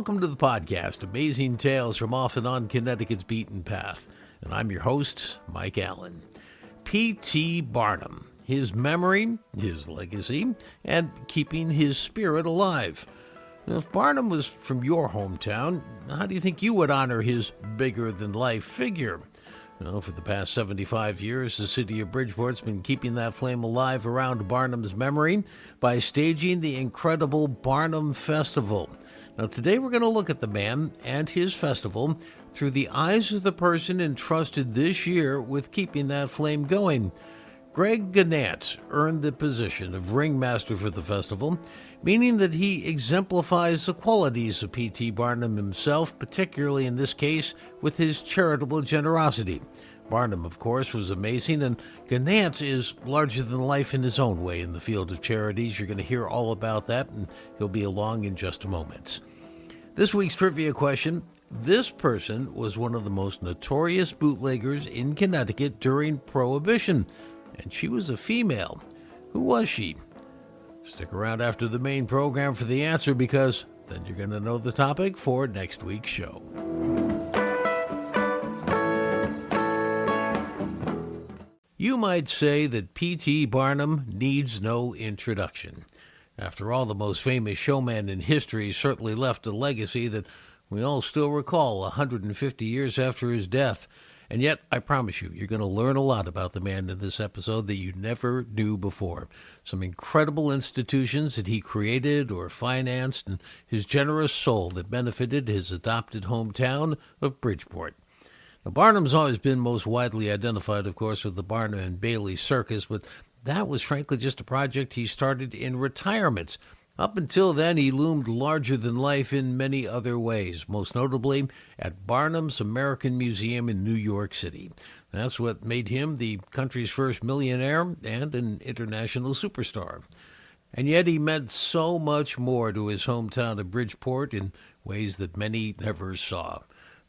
Welcome to the podcast, Amazing Tales from Off and On Connecticut's Beaten Path. And I'm your host, Mike Allen. P.T. Barnum, his memory, his legacy, and keeping his spirit alive. Now, if Barnum was from your hometown, how do you think you would honor his bigger-than-life figure? Well, for the past 75 years, the city of Bridgeport's been keeping that flame alive around Barnum's memory by staging the incredible Barnum Festival. Now, today we're going to look at the man and his festival through the eyes of the person entrusted this year with keeping that flame going. Greg Gannett earned the position of ringmaster for the festival, meaning that he exemplifies the qualities of P.T. Barnum himself, particularly in this case with his charitable generosity. Barnum, of course, was amazing, and Gannett is larger than life in his own way in the field of charities. You're going to hear all about that, and he'll be along in just a moment. This week's trivia question: this person was one of the most notorious bootleggers in Connecticut during Prohibition, and she was a female. Who was she? Stick around after the main program for the answer, because then you're going to know the topic for next week's show. You might say that P.T. Barnum needs no introduction. After all, the most famous showman in history certainly left a legacy that we all still recall 150 years after his death. And yet, I promise you, you're going to learn a lot about the man in this episode that you never knew before. Some incredible institutions that he created or financed, and his generous soul that benefited his adopted hometown of Bridgeport. Now, Barnum's always been most widely identified, of course, with the Barnum and Bailey Circus, but that was frankly just a project he started in retirement. Up until then, he loomed larger than life in many other ways, most notably at Barnum's American Museum in New York City. That's what made him the country's first millionaire and an international superstar. And yet he meant so much more to his hometown of Bridgeport in ways that many never saw.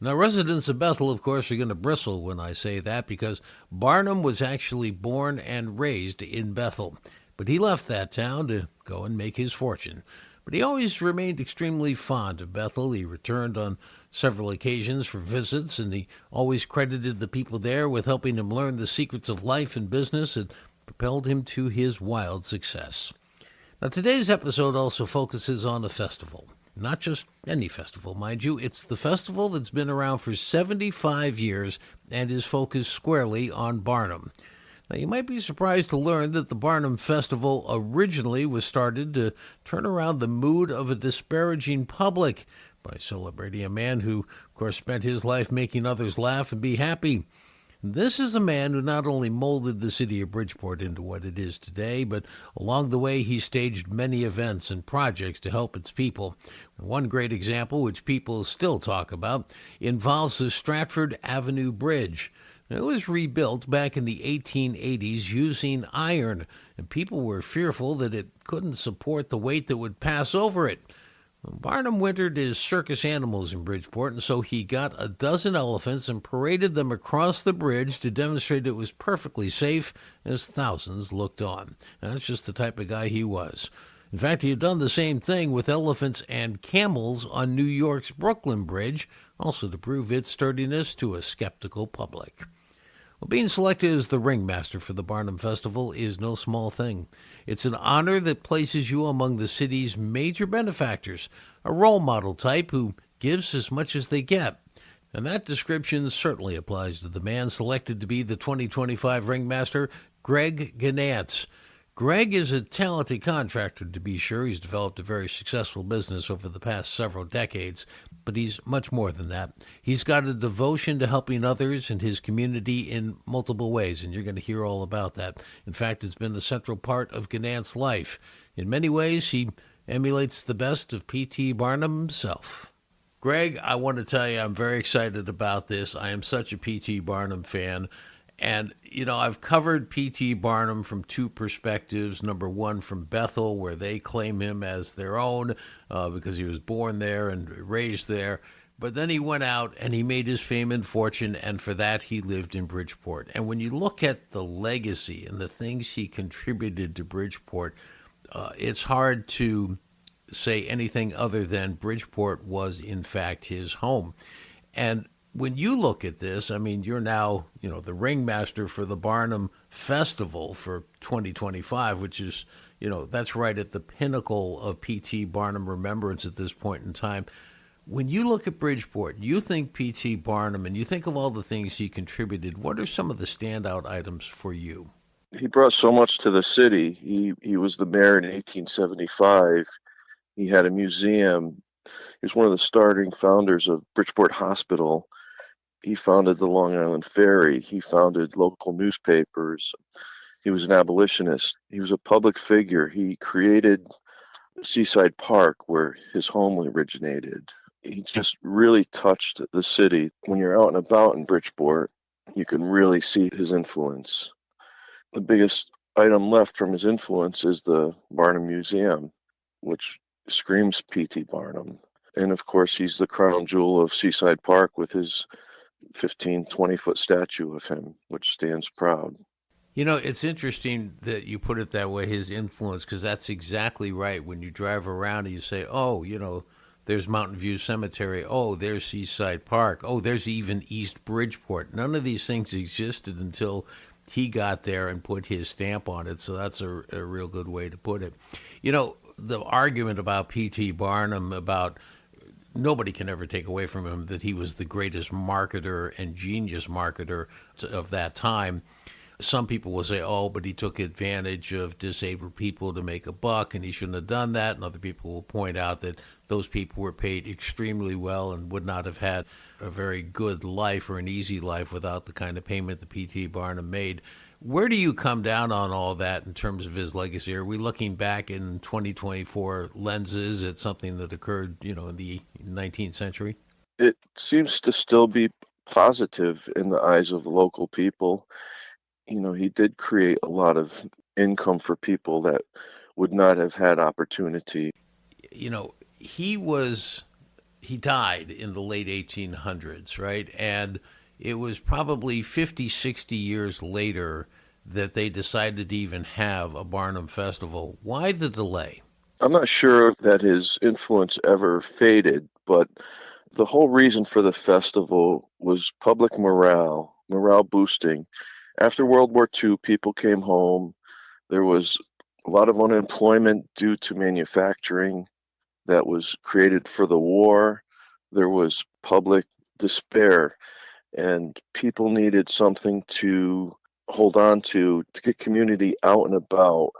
Now, residents of Bethel, of course, are going to bristle when I say that, because Barnum was actually born and raised in Bethel. But he left that town to go and make his fortune. But he always remained extremely fond of Bethel. He returned on several occasions for visits, and he always credited the people there with helping him learn the secrets of life and business that propelled him to his wild success. Now, today's episode also focuses on a festival. Not just any festival, mind you. It's the festival that's been around for 75 years and is focused squarely on Barnum. Now, you might be surprised to learn that the Barnum Festival originally was started to turn around the mood of a disparaging public by celebrating a man who, of course, spent his life making others laugh and be happy. This is a man who not only molded the city of Bridgeport into what it is today, but along the way he staged many events and projects to help its people. One great example, which people still talk about, involves the Stratford Avenue Bridge. It was rebuilt back in the 1880s using iron, and people were fearful that it couldn't support the weight that would pass over it. Barnum wintered his circus animals in Bridgeport, and so he got a dozen elephants and paraded them across the bridge to demonstrate it was perfectly safe as thousands looked on. And that's just the type of guy he was. In fact, he had done the same thing with elephants and camels on New York's Brooklyn Bridge, also to prove its sturdiness to a skeptical public. Well, being selected as the ringmaster for the Barnum Festival is no small thing. It's an honor that places you among the city's major benefactors, a role model type who gives as much as they get. And that description certainly applies to the man selected to be the 2025 ringmaster, Greg Gannett. Greg is a talented contractor, to be sure. He's developed a very successful business over the past several decades, but he's much more than that. He's got a devotion to helping others and his community in multiple ways, and you're going to hear all about that. In fact, it's been a central part of Gannett's life. In many ways, he emulates the best of P.T. Barnum himself. Greg, I want to tell you I'm very excited about this. I am such a P.T. Barnum fan. And, I've covered P.T. Barnum from two perspectives. Number one, from Bethel, where they claim him as their own because he was born there and raised there. But then he went out and he made his fame and fortune, and for that he lived in Bridgeport. And when you look at the legacy and the things he contributed to Bridgeport, it's hard to say anything other than Bridgeport was, in fact, his home. And when you look at this, I mean, you're now, the ringmaster for the Barnum Festival for 2025, which is, that's right at the pinnacle of P.T. Barnum remembrance at this point in time. When you look at Bridgeport, you think P.T. Barnum and you think of all the things he contributed. What are some of the standout items for you? He brought so much to the city. He was the mayor in 1875. He had a museum. He was one of the starting founders of Bridgeport Hospital. He founded the Long Island Ferry. He founded local newspapers. He was an abolitionist. He was a public figure. He created Seaside Park, where his home originated. He just really touched the city. When you're out and about in Bridgeport, you can really see his influence. The biggest item left from his influence is the Barnum Museum, which screams P.T. Barnum. And of course, he's the crown jewel of Seaside Park with his 15, 20-foot statue of him, which stands proud. It's interesting that you put it that way, his influence, because that's exactly right. When you drive around and you say, oh, there's Mountain View Cemetery. Oh, there's Seaside Park. Oh, there's even East Bridgeport. None of these things existed until he got there and put his stamp on it. So that's a real good way to put it. The argument about P.T. Barnum, about nobody can ever take away from him that he was the greatest marketer and genius marketer of that time. Some people will say, oh, but he took advantage of disabled people to make a buck, and he shouldn't have done that. And other people will point out that those people were paid extremely well and would not have had a very good life or an easy life without the kind of payment that P.T. Barnum made. Where do you come down on all that in terms of his legacy? Are we looking back in 2024 lenses at something that occurred, in the 19th century? It seems to still be positive in the eyes of local people. He did create a lot of income for people that would not have had opportunity. He died in the late 1800s, right? And it was probably 50, 60 years later that they decided to even have a Barnum Festival. Why the delay? I'm not sure that his influence ever faded, but the whole reason for the festival was public morale boosting. After World War II, people came home. There was a lot of unemployment due to manufacturing that was created for the war. There was public despair, and people needed something to hold on to get community out and about.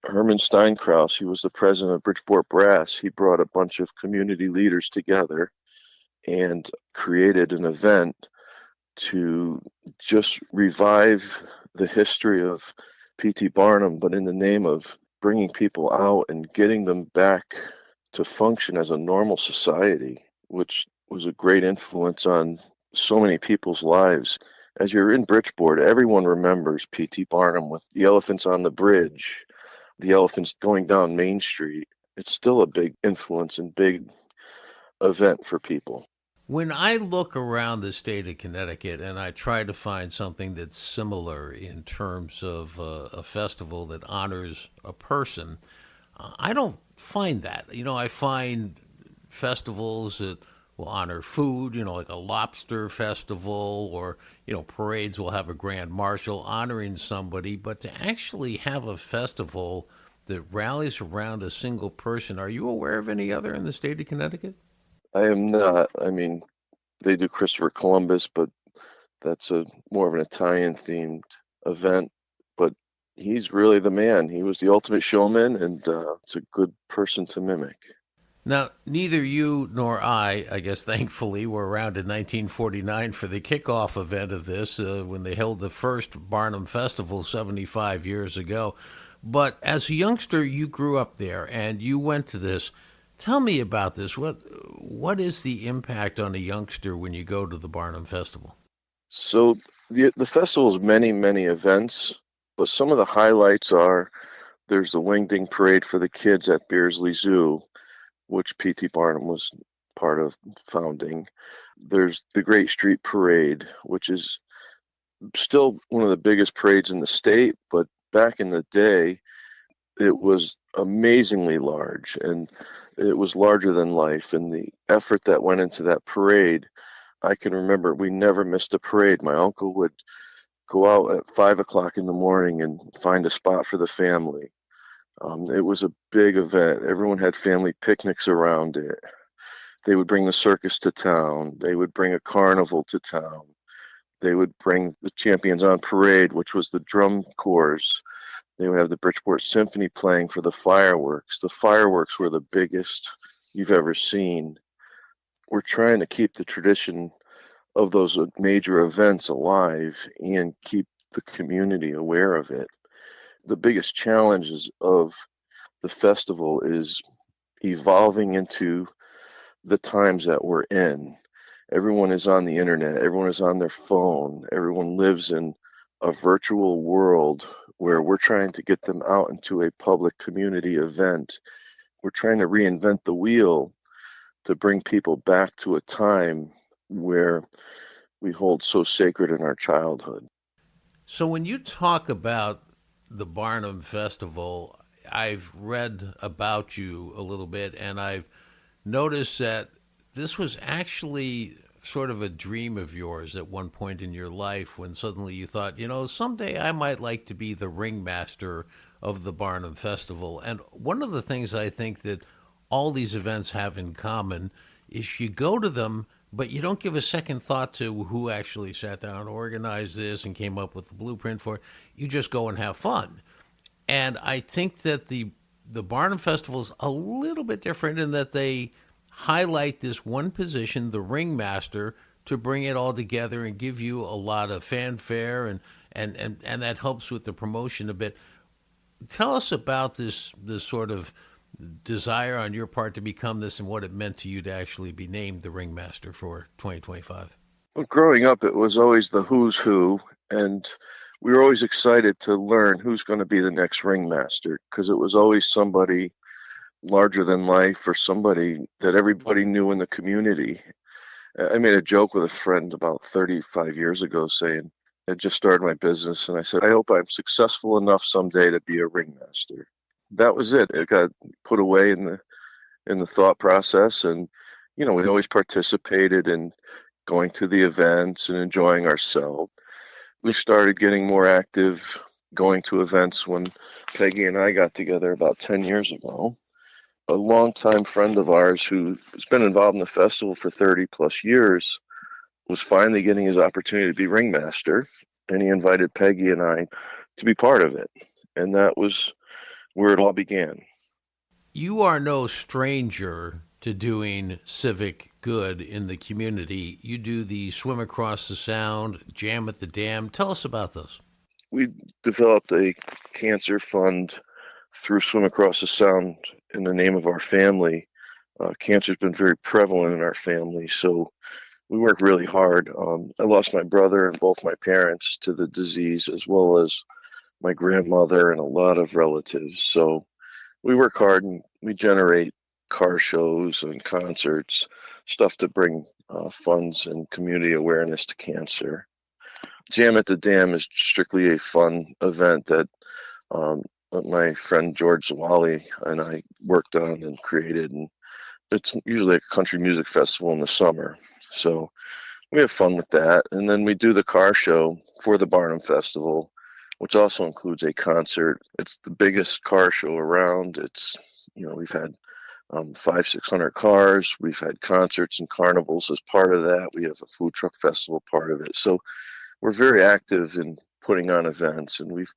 Herman Steinkraus, he was the president of Bridgeport Brass. He brought a bunch of community leaders together and created an event to just revive the history of P.T. Barnum, but in the name of bringing people out and getting them back to function as a normal society, which was a great influence on so many people's lives. As you're in Bridgeport, everyone remembers P.T. Barnum with the elephants on the bridge, the elephants going down Main Street. It's still a big influence and big event for people. When I look around the state of Connecticut and I try to find something that's similar in terms of a festival that honors a person, I don't find that. I find festivals that will honor food, like a lobster festival, or, parades will have a grand marshal honoring somebody. But to actually have a festival that rallies around a single person, are you aware of any other in the state of Connecticut? I am not. I mean, they do Christopher Columbus, but that's a more of an Italian themed event. But he's really the man. He was the ultimate showman, and it's a good person to mimic. Now, neither you nor I guess thankfully, were around in 1949 for the kickoff event of this when they held the first Barnum Festival 75 years ago. But as a youngster, you grew up there and you went to this. Tell me about this. What is the impact on a youngster when you go to the Barnum Festival? So the festival is many, many events, but some of the highlights are there's the Wingding Parade for the kids at Beardsley Zoo, which P.T. Barnum was part of founding. There's the Great Street Parade, which is still one of the biggest parades in the state, but back in the day, it was amazingly large. And It was larger than life, and the effort that went into that parade, I can remember we never missed a parade. My uncle would go out at 5 o'clock in the morning and find a spot for the family. It was a big event. Everyone had family picnics around it. They would bring the circus to town. They would bring a carnival to town. They would bring the Champions on Parade, which was the drum corps. They would have the Bridgeport Symphony playing for the fireworks. The fireworks were the biggest you've ever seen. We're trying to keep the tradition of those major events alive and keep the community aware of it. The biggest challenges of the festival is evolving into the times that we're in. Everyone is on the internet, everyone is on their phone, everyone lives in a virtual world where we're trying to get them out into a public community event. We're trying to reinvent the wheel to bring people back to a time where we hold so sacred in our childhood. So when you talk about the Barnum Festival, I've read about you a little bit and I've noticed that this was actually sort of a dream of yours at one point in your life when suddenly you thought, someday I might like to be the ringmaster of the Barnum Festival. And one of the things I think that all these events have in common is you go to them, but you don't give a second thought to who actually sat down and organized this and came up with the blueprint for it. You just go and have fun. And I think that the Barnum Festival is a little bit different in that they highlight this one position, the ringmaster, to bring it all together and give you a lot of fanfare and that helps with the promotion a bit. Tell us about this sort of desire on your part to become this and what it meant to you to actually be named the ringmaster for 2025. Well, growing up, it was always the who's who, and we were always excited to learn who's going to be the next ringmaster because it was always somebody larger than life or somebody that everybody knew in the community. I made a joke with a friend about 35 years ago saying, I just started my business and I said, I hope I'm successful enough someday to be a ringmaster. That was it. It got put away in the thought process, and we always participated in going to the events and enjoying ourselves. We started getting more active going to events when Peggy and I got together about 10 years ago. A longtime friend of ours who's been involved in the festival for 30 plus years was finally getting his opportunity to be ringmaster, and he invited Peggy and I to be part of it. And that was where it all began. You are no stranger to doing civic good in the community. You do the Swim Across the Sound, Jam at the Dam. Tell us about those. We developed a cancer fund through Swim Across the Sound in the name of our family. Cancer's been very prevalent in our family, so we work really hard. I lost my brother and both my parents to the disease, as well as my grandmother and a lot of relatives. So we work hard and we generate car shows and concerts, stuff to bring funds and community awareness to cancer. Jam at the Dam is strictly a fun event that my friend George Zawali and I worked on and created, and it's usually a country music festival in the summer. So we have fun with that. And then we do the car show for the Barnum Festival, which also includes a concert. It's the biggest car show around. We've had 600 cars. We've had concerts and carnivals as part of that. We have a food truck festival part of it. So we're very active in putting on events, and we've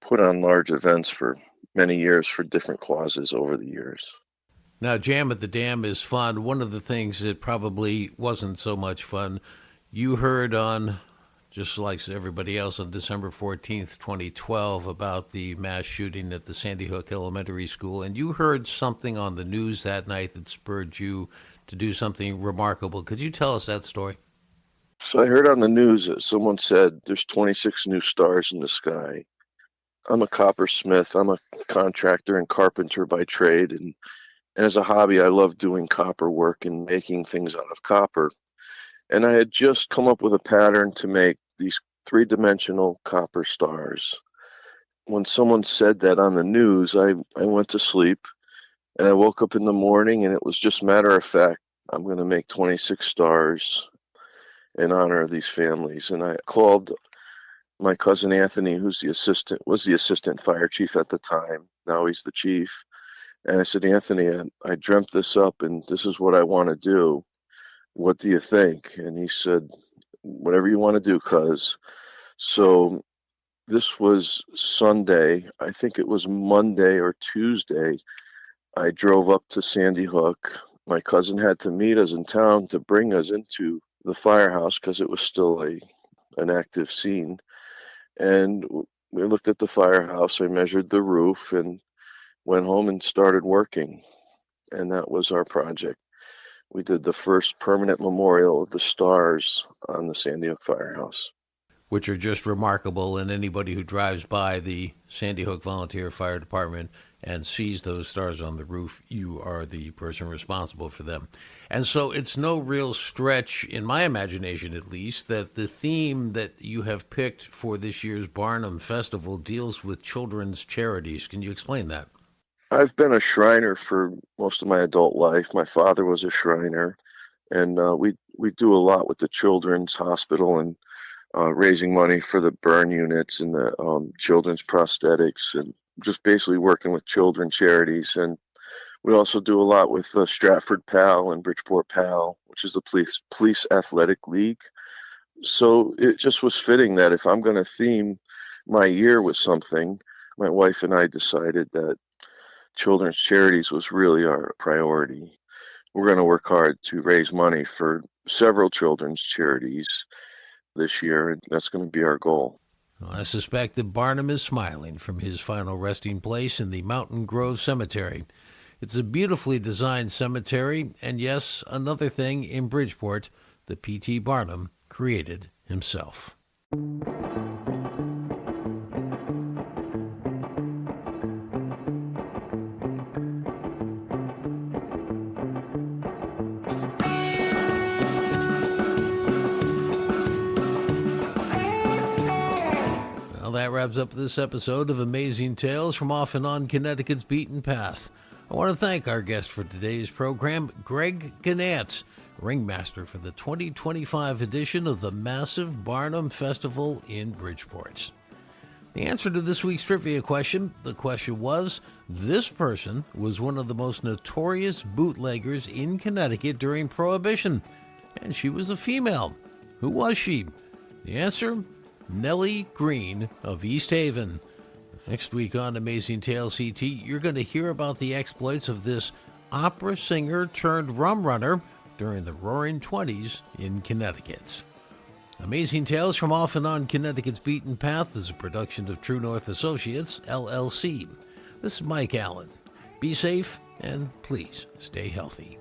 put on large events for many years for different causes over the years. Now, Jam at the Dam is fun. One of the things that probably wasn't so much fun, you heard on, just like everybody else, on December 14th, 2012, about the mass shooting at the Sandy Hook Elementary School. And you heard something on the news that night that spurred you to do something remarkable. Could you tell us that story? So I heard on the news that someone said there's 26 new stars in the sky. I'm a coppersmith. I'm a contractor and carpenter by trade. And as a hobby, I love doing copper work and making things out of copper. And I had just come up with a pattern to make these three-dimensional copper stars. When someone said that on the news, I went to sleep And I woke up in the morning and it was just matter of fact, I'm going to make 26 stars in honor of these families. And I called my cousin Anthony, was the assistant fire chief at the time. Now he's the chief. And I said, Anthony, I dreamt this up and this is what I want to do. What do you think? And he said, whatever you want to do, cuz. So this was Sunday. I think it was Monday or Tuesday. I drove up to Sandy Hook. My cousin had to meet us in town to bring us into the firehouse because it was still an active scene. And we looked at the firehouse. I measured the roof and went home and started working. And that was our project. We did the first permanent memorial of the stars on the Sandy Hook Firehouse. Which are just remarkable. And anybody who drives by the Sandy Hook Volunteer Fire Department and sees those stars on the roof, you are the person responsible for them. And so it's no real stretch, in my imagination at least, that the theme that you have picked for this year's Barnum Festival deals with children's charities. Can you explain that? I've been a Shriner for most of my adult life. My father was a Shriner, and we do a lot with the Children's Hospital and raising money for the burn units and the children's prosthetics, and just basically working with children charities. And we also do a lot with Stratford PAL and Bridgeport PAL, which is the police athletic league. So it just was fitting that if I'm going to theme my year with something, my wife and I decided that children's charities was really our priority. We're going to work hard to raise money for several children's charities this year, and that's going to be our goal. Well, I suspect that Barnum is smiling from his final resting place in the Mountain Grove Cemetery. It's a beautifully designed cemetery, and yes, another thing in Bridgeport that P.T. Barnum created himself. Well, that wraps up this episode of Amazing Tales from Off and On Connecticut's Beaten Path. I want to thank our guest for today's program, Greg Gannett, ringmaster for the 2025 edition of the massive Barnum Festival in Bridgeport. The answer to this week's trivia question, the question was, this person was one of the most notorious bootleggers in Connecticut during Prohibition, and she was a female. Who was she? The answer, Nellie Green of East Haven. Next week on Amazing Tales CT, you're going to hear about the exploits of this opera singer turned rum runner during the Roaring '20s in Connecticut. Amazing Tales from Off and On Connecticut's Beaten Path is a production of True North Associates, LLC. This is Mike Allen. Be safe and please stay healthy.